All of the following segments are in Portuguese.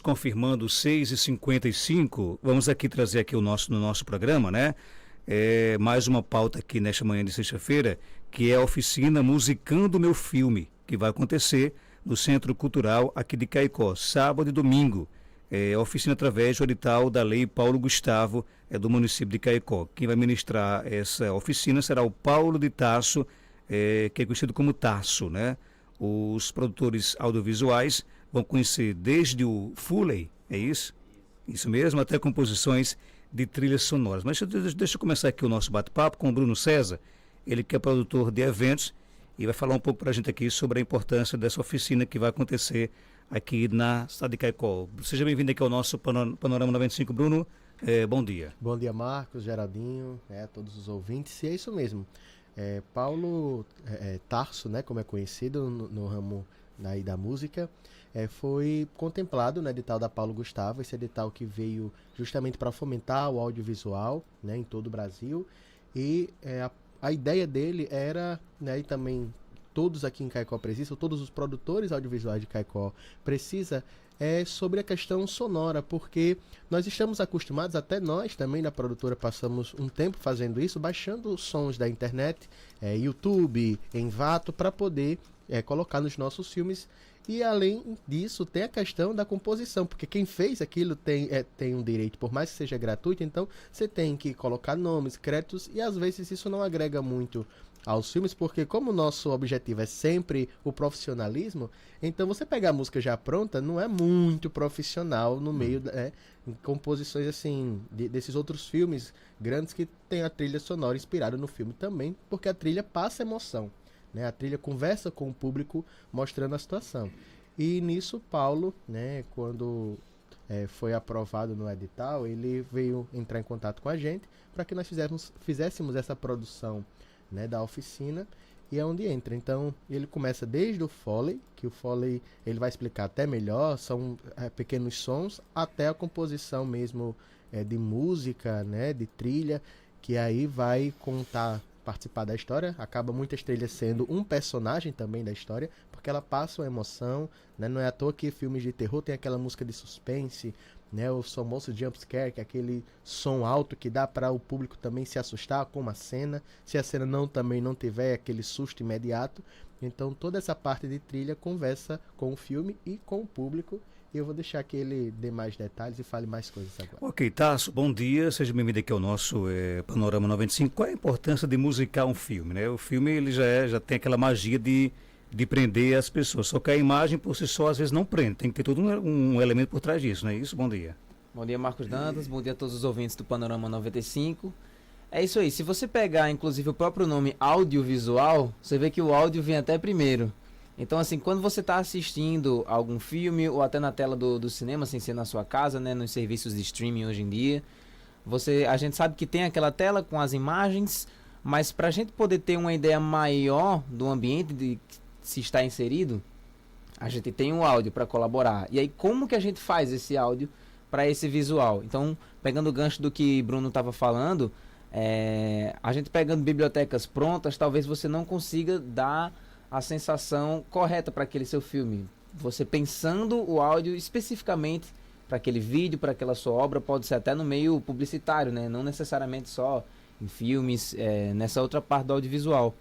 confirmando 6h55, vamos aqui trazer aqui no nosso programa, né? Mais uma pauta aqui nesta manhã de sexta-feira, que é a oficina Musicando Meu Filme, que vai acontecer no Centro Cultural aqui de Caicó, sábado e domingo. Oficina através do edital da Lei Paulo Gustavo, do município de Caicó. Quem vai ministrar essa oficina será o Paulo de Tarso, que é conhecido como Tarso, né? Os produtores audiovisuais vão conhecer desde o Foley, é isso? Isso mesmo, até composições de trilhas sonoras. Mas deixa eu começar aqui o nosso bate-papo com o Bruno César, ele que é produtor de eventos e vai falar um pouco para a gente aqui sobre a importância dessa oficina que vai acontecer aqui na cidade de Caicó. Seja bem-vindo aqui ao nosso Panorama 95, Bruno. Bom dia. Bom dia, Marcos, Geraldinho, todos os ouvintes. E é isso mesmo. Paulo Tarso, né, como é conhecido no ramo aí da música, foi contemplado no edital da Paulo Gustavo, esse edital que veio justamente para fomentar o audiovisual, né, em todo o Brasil. E a ideia dele era, né, e também todos aqui em Caicó precisam, todos os produtores audiovisuais de Caicó precisam, sobre a questão sonora, porque nós estamos acostumados, até nós também na produtora passamos um tempo fazendo isso, baixando os sons da internet, YouTube, Envato, para poder colocar nos nossos filmes. E além disso, tem a questão da composição, porque quem fez aquilo tem um direito, por mais que seja gratuito, então você tem que colocar nomes, créditos, e às vezes isso não agrega muito aos filmes, porque como o nosso objetivo é sempre o profissionalismo, então você pegar a música já pronta não é muito profissional no meio em composições assim desses outros filmes grandes que tem a trilha sonora inspirada no filme também, porque a trilha passa emoção, né? A trilha conversa com o público mostrando a situação. E nisso Paulo, né, quando foi aprovado no edital, ele veio entrar em contato com a gente para que nós fizéssemos essa produção, né, da oficina, e é onde entra. Então ele começa desde o Foley, que o Foley ele vai explicar até melhor, são pequenos sons, até a composição mesmo de música, né, de trilha, que aí vai participar da história. Acaba muitas trilhas sendo um personagem também da história, porque ela passa uma emoção, né? Não é à toa que filmes de terror tem aquela música de suspense, né? O famoso jumpscare, que é aquele som alto que dá para o público também se assustar com uma cena, se a cena também não tiver aquele susto imediato. Então toda essa parte de trilha conversa com o filme e com o público. E eu vou deixar que ele dê mais detalhes e fale mais coisas agora. Ok, Tarso, bom dia, seja bem-vindo aqui ao nosso Panorama 95. Qual é a importância de musicar um filme, né? O filme ele já tem aquela magia de prender as pessoas, só que a imagem por si só às vezes não prende, tem que ter todo um elemento por trás disso, não é isso? Bom dia. Bom dia, Marcos Dantas, bom dia a todos os ouvintes do Panorama 95. É isso aí, se você pegar inclusive o próprio nome audiovisual, você vê que o áudio vem até primeiro. Então, assim, quando você está assistindo algum filme ou até na tela do cinema, sem ser na sua casa, né, nos serviços de streaming hoje em dia, a gente sabe que tem aquela tela com as imagens, mas para a gente poder ter uma ideia maior do ambiente de se está inserido, a gente tem o áudio para colaborar. E aí, como que a gente faz esse áudio para esse visual? Então, pegando o gancho do que Bruno estava falando, a gente pegando bibliotecas prontas, talvez você não consiga dar a sensação correta para aquele seu filme. Você pensando o áudio especificamente para aquele vídeo, para aquela sua obra, pode ser até no meio publicitário, né? Não necessariamente só em filmes, nessa outra parte do audiovisual.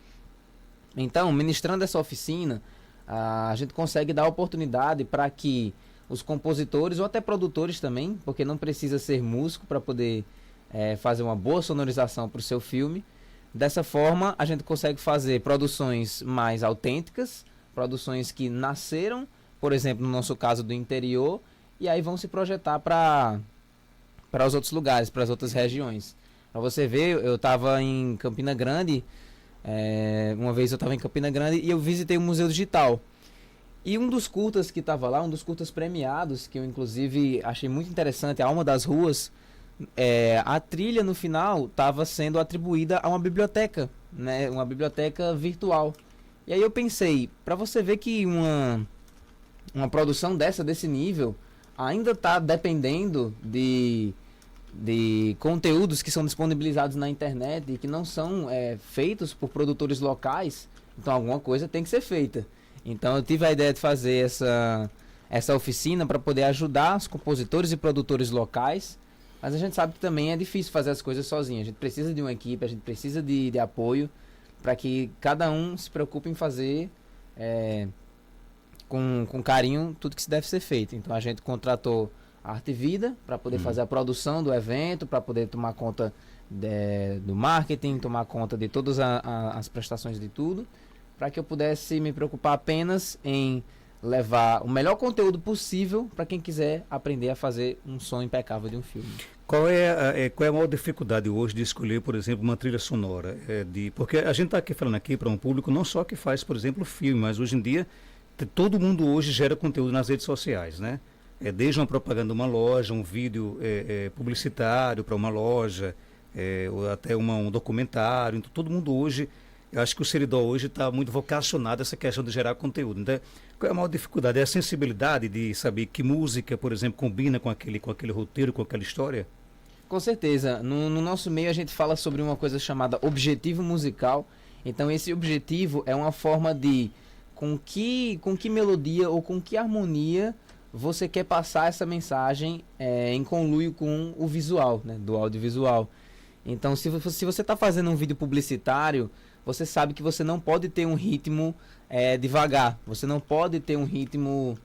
Então, ministrando essa oficina, a gente consegue dar oportunidade para que os compositores ou até produtores também, porque não precisa ser músico para poder fazer uma boa sonorização para o seu filme. Dessa forma, a gente consegue fazer produções mais autênticas, produções que nasceram, por exemplo, no nosso caso do interior, e aí vão se projetar para os outros lugares, para as outras regiões. Para você ver, eu estava em Campina Grande, uma vez eu estava em Campina Grande e eu visitei o Museu Digital. E um dos curtas que estava lá, um dos curtas premiados, que eu inclusive achei muito interessante, A Alma das Ruas, a trilha no final estava sendo atribuída a uma biblioteca, né, uma biblioteca virtual. E aí eu pensei, para você ver que uma produção desse nível ainda está dependendo de conteúdos que são disponibilizados na internet e que não são feitos por produtores locais, então alguma coisa tem que ser feita. Então eu tive a ideia de fazer essa oficina para poder ajudar os compositores e produtores locais, mas a gente sabe que também é difícil fazer as coisas sozinho. A gente precisa de uma equipe, a gente precisa de apoio para que cada um se preocupe em fazer com carinho tudo que se deve ser feito. Então a gente contratou a Arte Vida para poder fazer a produção do evento, para poder tomar conta do marketing, tomar conta de todas as prestações de tudo, para que eu pudesse me preocupar apenas em levar o melhor conteúdo possível para quem quiser aprender a fazer um som impecável de um filme. Qual é a maior dificuldade hoje de escolher, por exemplo, uma trilha sonora? Porque a gente está aqui falando aqui para um público não só que faz, por exemplo, filme, mas hoje em dia todo mundo hoje gera conteúdo nas redes sociais, né? Desde uma propaganda de uma loja, um vídeo publicitário para uma loja, ou até um documentário. Então, todo mundo hoje, eu acho que o Seridó hoje está muito vocacionado a essa questão de gerar conteúdo. Então, qual é a maior dificuldade? É a sensibilidade de saber que música, por exemplo, combina com aquele roteiro, com aquela história? Com certeza. No nosso meio a gente fala sobre uma coisa chamada objetivo musical. Então esse objetivo é uma forma de com que melodia ou com que harmonia você quer passar essa mensagem em conluio com o visual, né, do audiovisual. Então se você está fazendo um vídeo publicitário, você sabe que você não pode ter um ritmo devagar, você não pode ter um ritmo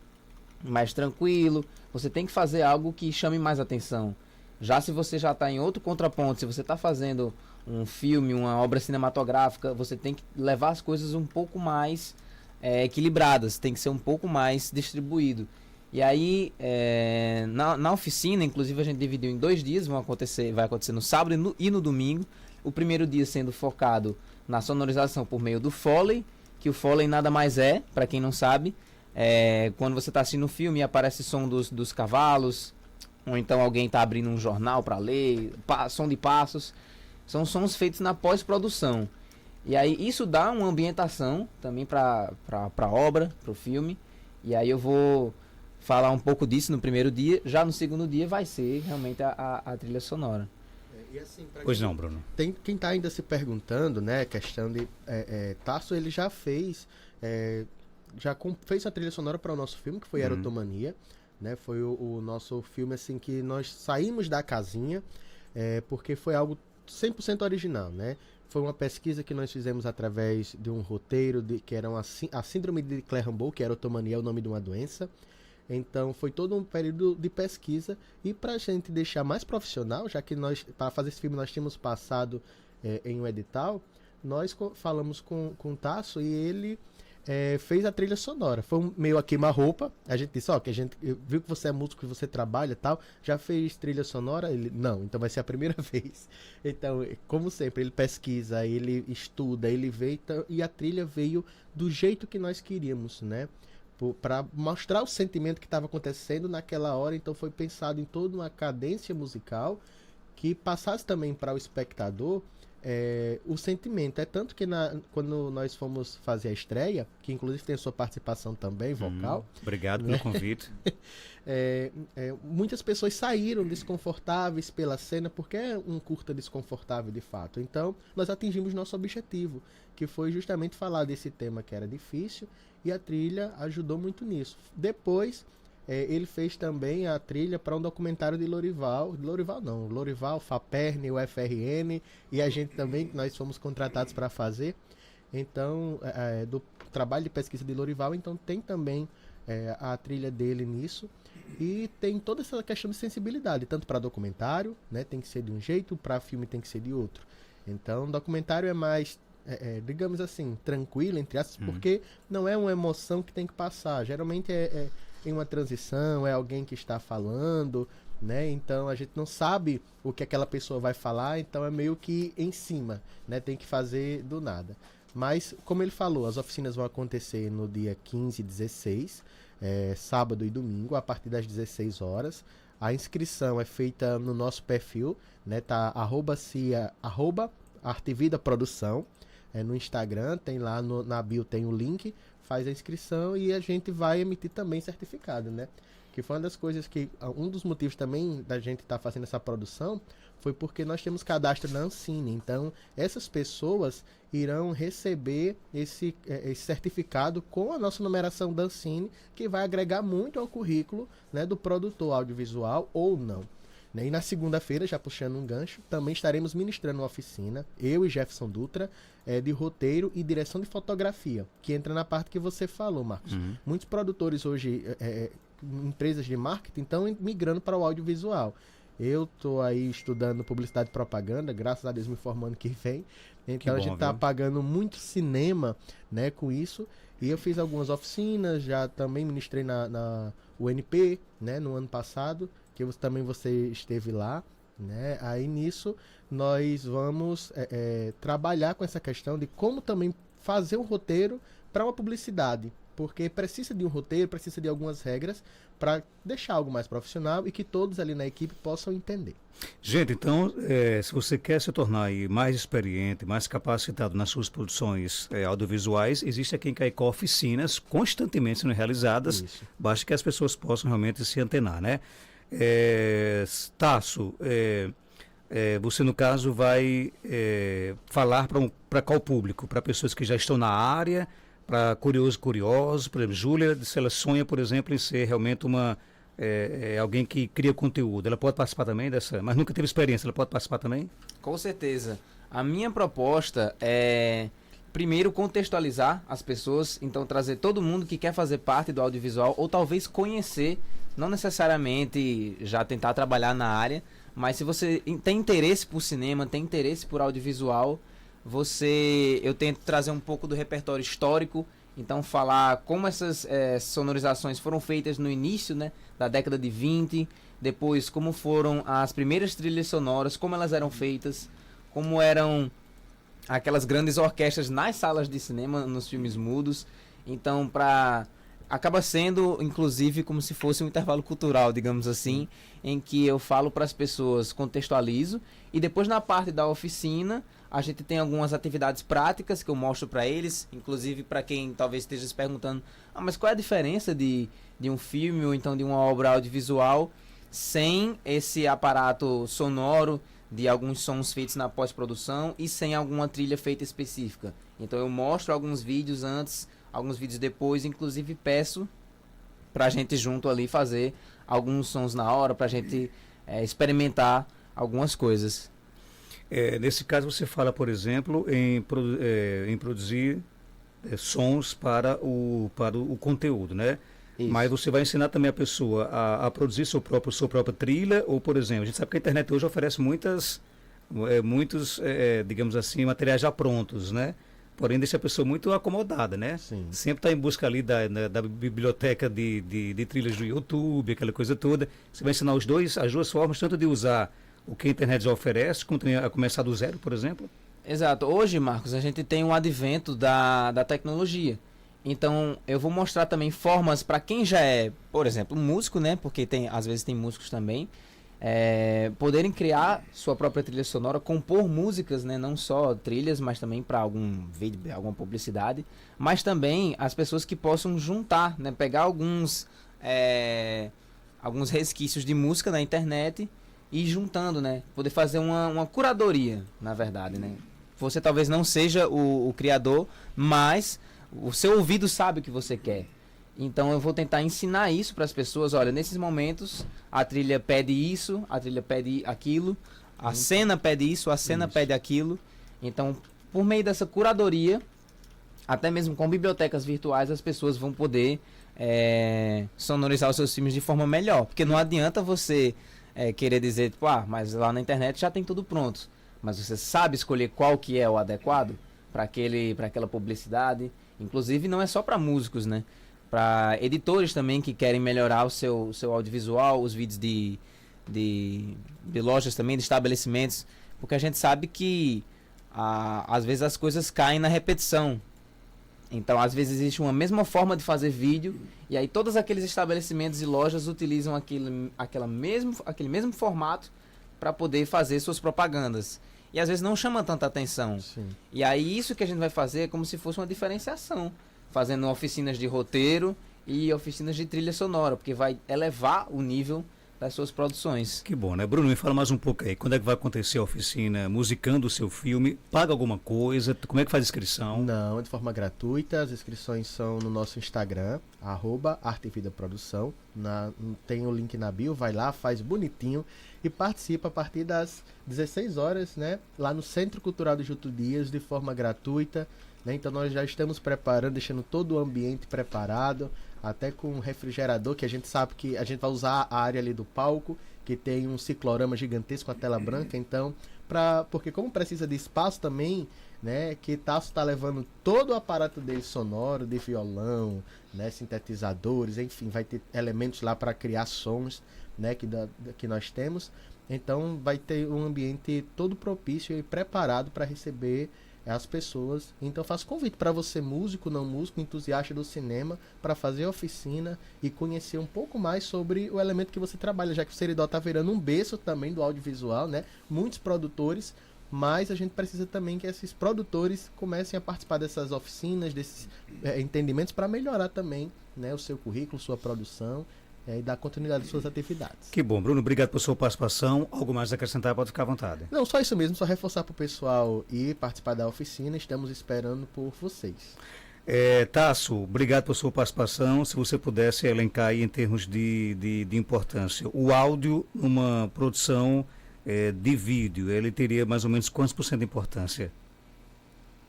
mais tranquilo, você tem que fazer algo que chame mais atenção. Já se você já está em outro contraponto, se você está fazendo um filme, uma obra cinematográfica, você tem que levar as coisas um pouco mais equilibradas, tem que ser um pouco mais distribuído. E aí, na oficina, inclusive a gente dividiu em 2 dias, vai acontecer no sábado e no domingo. O primeiro dia sendo focado na sonorização por meio do Foley, que o Foley nada mais para quem não sabe, quando você está assistindo o filme e aparece som dos cavalos, ou então alguém está abrindo um jornal para ler, som de passos, são sons feitos na pós-produção. E aí isso dá uma ambientação também para a obra, para o filme, e aí eu vou falar um pouco disso no primeiro dia, já no segundo dia vai ser realmente a trilha sonora. E assim, Pois não, Bruno. Tem quem está ainda se perguntando, né, questão de Tarso, ele já fez fez a trilha sonora para o nosso filme, que foi Erotomania, né, foi o nosso filme assim que nós saímos da casinha, porque foi algo 100% original, né? Foi uma pesquisa que nós fizemos através de um roteiro que era a síndrome de Clerambault, que erotomania é o nome de uma doença. Então foi todo um período de pesquisa, e para a gente deixar mais profissional, já que nós, para fazer esse filme, nós tínhamos passado em um edital, nós falamos com o Tasso e ele fez a trilha sonora. Foi meio a queima-roupa. A gente disse, que a gente viu que você é músico, que você trabalha e tal, já fez trilha sonora? Ele, não, então vai ser a primeira vez. Então, como sempre, ele pesquisa, ele estuda, ele vê, e a trilha veio do jeito que nós queríamos, né? Para mostrar o sentimento que estava acontecendo naquela hora. Então foi pensado em toda uma cadência musical que passasse também para o espectador o sentimento. Tanto que quando nós fomos fazer a estreia, que inclusive tem a sua participação também vocal, obrigado pelo convite. Muitas pessoas saíram desconfortáveis pela cena, porque é um curta desconfortável de fato. Então nós atingimos nosso objetivo, que foi justamente falar desse tema que era difícil, e a trilha ajudou muito nisso. Depois ele fez também a trilha para um documentário de Lorival, Faperne, o FRN, e a gente também, nós fomos contratados para fazer. Então, do trabalho de pesquisa de Lorival, então tem também a trilha dele nisso. E tem toda essa questão de sensibilidade, tanto para documentário, né, tem que ser de um jeito, para filme tem que ser de outro. Então, documentário é mais, digamos assim, tranquilo, entre aspas, porque não é uma emoção que tem que passar. Geralmente em uma transição, é alguém que está falando, né? Então a gente não sabe o que aquela pessoa vai falar, então é meio que em cima, né? Tem que fazer do nada. Mas, como ele falou, as oficinas vão acontecer no dia 15 e 16, sábado e domingo, a partir das 16 horas. A inscrição é feita no nosso perfil, né? Tá @Artevida Produção, no Instagram, tem lá na bio tem o link, faz a inscrição e a gente vai emitir também certificado, né? que foi uma das coisas que, um dos motivos também da gente estar fazendo essa produção, foi porque nós temos cadastro na Ancine. Então, essas pessoas irão receber esse certificado com a nossa numeração da Ancine, que vai agregar muito ao currículo, né, do produtor audiovisual ou não. E na segunda-feira, já puxando um gancho, também estaremos ministrando uma oficina, eu e Jefferson Dutra, de roteiro e direção de fotografia, que entra na parte que você falou, Marcos. Muitos produtores hoje, empresas de marketing, estão migrando para o audiovisual. Eu estou aí estudando publicidade e propaganda, graças a Deus me formando que vem. Então a gente está pagando muito cinema, né, com isso. E eu fiz algumas oficinas, já também ministrei na UNP, né, no ano passado, que também você esteve lá, né? Aí nisso nós vamos trabalhar com essa questão de como também fazer um roteiro para uma publicidade, porque precisa de um roteiro, precisa de algumas regras para deixar algo mais profissional e que todos ali na equipe possam entender. Gente, então, se você quer se tornar aí mais experiente, mais capacitado nas suas produções audiovisuais, existe aqui em Caicó oficinas constantemente sendo realizadas. Isso. Basta que as pessoas possam realmente se antenar, né? Tasso, você no caso vai falar para qual público? Para pessoas que já estão na área, para curiosos, por exemplo, Júlia, se ela sonha, por exemplo, em ser realmente alguém que cria conteúdo, ela pode participar também dessa, mas nunca teve experiência, ela pode participar também? Com certeza. A minha proposta é, primeiro, contextualizar as pessoas, então trazer todo mundo que quer fazer parte do audiovisual, ou talvez conhecer, não necessariamente já tentar trabalhar na área, mas se você tem interesse por cinema, tem interesse por audiovisual, eu tento trazer um pouco do repertório histórico, então falar como essas sonorizações foram feitas no início, né, da década de 20, depois como foram as primeiras trilhas sonoras, como elas eram feitas, como eram aquelas grandes orquestras nas salas de cinema, nos filmes mudos. Então, acaba sendo, inclusive, como se fosse um intervalo cultural, digamos assim, em que eu falo para as pessoas, contextualizo, e depois na parte da oficina, a gente tem algumas atividades práticas que eu mostro para eles, inclusive para quem talvez esteja se perguntando, mas qual é a diferença de um filme ou então de uma obra audiovisual sem esse aparato sonoro de alguns sons feitos na pós-produção e sem alguma trilha feita específica. Então eu mostro alguns vídeos antes, alguns vídeos depois, inclusive peço pra gente junto ali fazer alguns sons na hora, pra gente experimentar algumas coisas. Nesse caso você fala, por exemplo, em produzir sons para o conteúdo, né? Isso. Mas você vai ensinar também a pessoa a produzir sua própria trilha, ou, por exemplo, a gente sabe que a internet hoje oferece muitos, digamos assim, materiais já prontos, né? Porém, deixa a pessoa muito acomodada, né? Sim. Sempre está em busca ali da biblioteca de trilhas do YouTube, aquela coisa toda. Você vai ensinar as duas formas, tanto de usar o que a internet já oferece, como também a começar do zero, por exemplo? Exato. Hoje, Marcos, a gente tem um advento da tecnologia. Então, eu vou mostrar também formas para quem já é, por exemplo, músico, né? Porque às vezes tem músicos também. Poderem criar sua própria trilha sonora, compor músicas, né? Não só trilhas, mas também para algum vídeo, alguma publicidade. Mas também as pessoas que possam juntar, né? Pegar alguns resquícios de música na internet e ir juntando, né? Poder fazer uma curadoria, na verdade, né? Você talvez não seja o criador, mas o seu ouvido sabe o que você quer. Então eu vou tentar ensinar isso para as pessoas. Olha, nesses momentos a trilha pede isso, a trilha pede aquilo, a cena pede isso, a cena pede aquilo. Então, por meio dessa curadoria, até mesmo com bibliotecas virtuais, as pessoas vão poder sonorizar os seus filmes de forma melhor. Porque não adianta você querer dizer, tipo, mas lá na internet já tem tudo pronto. Mas você sabe escolher qual que é o adequado para aquela publicidade. Inclusive não é só para músicos, né? Para editores também que querem melhorar o seu audiovisual, os vídeos de lojas também, de estabelecimentos, porque a gente sabe que às vezes as coisas caem na repetição. Então, às vezes existe uma mesma forma de fazer vídeo e aí todos aqueles estabelecimentos e lojas utilizam aquele mesmo formato para poder fazer suas propagandas. E às vezes não chama tanta atenção. Sim. E aí isso que a gente vai fazer é como se fosse uma diferenciação. Fazendo oficinas de roteiro e oficinas de trilha sonora, porque vai elevar o nível das suas produções. Que bom, né? Bruno, me fala mais um pouco aí. Quando é que vai acontecer a oficina musicando o seu filme? Paga alguma coisa? Como é que faz a inscrição? Não, de forma gratuita. As inscrições são no nosso Instagram, @artevidaprodução. Tem o link na bio, vai lá, faz bonitinho e participa a partir das 16 horas, né? Lá no Centro Cultural do Juto Dias, de forma gratuita. Né? Então nós já estamos preparando, deixando todo o ambiente preparado, até com um refrigerador, que a gente sabe que a gente vai usar a área ali do palco, que tem um ciclorama gigantesco com a tela branca, então, porque como precisa de espaço também, né, que Tasso está levando todo o aparato dele sonoro, de violão, né, sintetizadores, enfim, vai ter elementos lá para criar sons, né, que nós temos, então vai ter um ambiente todo propício e preparado para receber as pessoas. Então faço convite para você, músico, não músico, entusiasta do cinema, para fazer a oficina e conhecer um pouco mais sobre o elemento que você trabalha, já que o Seridó está virando um berço também do audiovisual, né? Muitos produtores, mas a gente precisa também que esses produtores comecem a participar dessas oficinas, desses entendimentos, para melhorar também, né, o seu currículo, sua produção, e dar continuidade às suas atividades. Que bom, Bruno, obrigado por sua participação. Algo mais a acrescentar, pode ficar à vontade. Não, só isso mesmo, só reforçar para o pessoal ir participar da oficina, estamos esperando por vocês. Tasso, obrigado por sua participação. Se você pudesse elencar aí em termos de importância, o áudio numa produção de vídeo, ele teria mais ou menos quantos por cento de importância?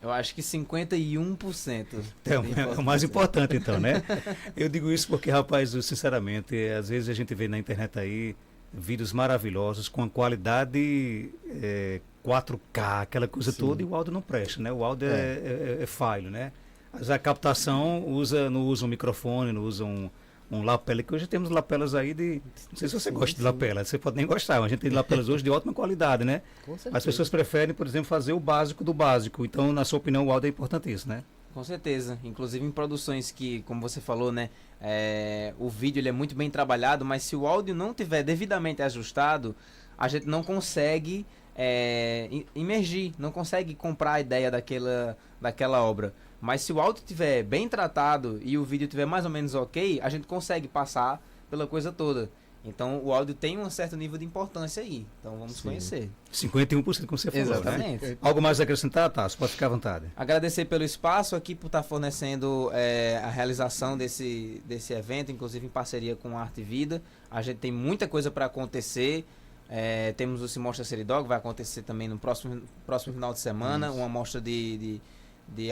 Eu acho que 51%. É o mais importante, então, né? Eu digo isso porque, rapaz, sinceramente, às vezes a gente vê na internet aí vídeos maravilhosos com a qualidade 4K, aquela coisa Sim. toda, e o áudio não presta, né? O áudio é falho, né? Mas a captação não usa um microfone, não usa um lapela, que hoje temos lapelas aí de... Não sei se você gosta de lapela, você pode nem gostar, mas a gente tem lapelas hoje de ótima qualidade, né? Com certeza. As pessoas preferem, por exemplo, fazer o básico do básico. Então, na sua opinião, o áudio é importantíssimo, né? Com certeza. Inclusive em produções que, como você falou, né? O vídeo ele é muito bem trabalhado, mas se o áudio não tiver devidamente ajustado, a gente não consegue imergir, não consegue comprar a ideia daquela obra. Mas se o áudio estiver bem tratado e o vídeo estiver mais ou menos ok, a gente consegue passar pela coisa toda. Então o áudio tem um certo nível de importância aí. Então vamos conhecer. 51%, como você falou, Exatamente. né? Algo mais a acrescentar, Tasso? Pode ficar à vontade. Agradecer pelo espaço aqui, por estar fornecendo a realização desse evento, inclusive em parceria com a Arte Vida. A gente tem muita coisa para acontecer. Temos o Se Mostra Seridó, que vai acontecer também no próximo final de semana. Uma mostra de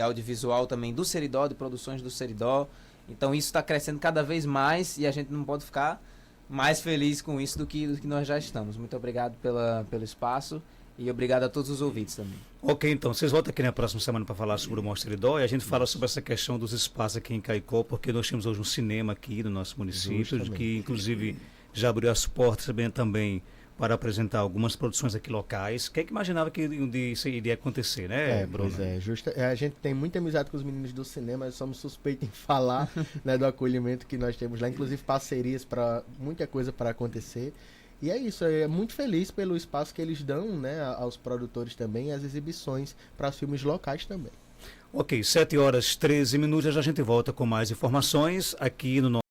audiovisual também do Seridó, de produções do Seridó. Então isso está crescendo cada vez mais e a gente não pode ficar mais feliz com isso do que nós já estamos. Muito obrigado pelo espaço e obrigado a todos os ouvintes também. Ok, então, vocês voltam aqui na próxima semana para falar sobre o Mostra Seridó e a gente fala sobre essa questão dos espaços aqui em Caicó, porque nós temos hoje um cinema aqui no nosso município, Justamente. que inclusive já abriu as portas também para apresentar algumas produções aqui locais. Quem é que imaginava que um dia isso iria acontecer, né, Bruno? Pois é. A gente tem muita amizade com os meninos do cinema, somos suspeitos em falar né, do acolhimento que nós temos lá, inclusive parcerias para muita coisa para acontecer. E é isso, muito feliz pelo espaço que eles dão, né, aos produtores também, as exibições para os filmes locais também. Ok, 7h13, a gente volta com mais informações aqui no nosso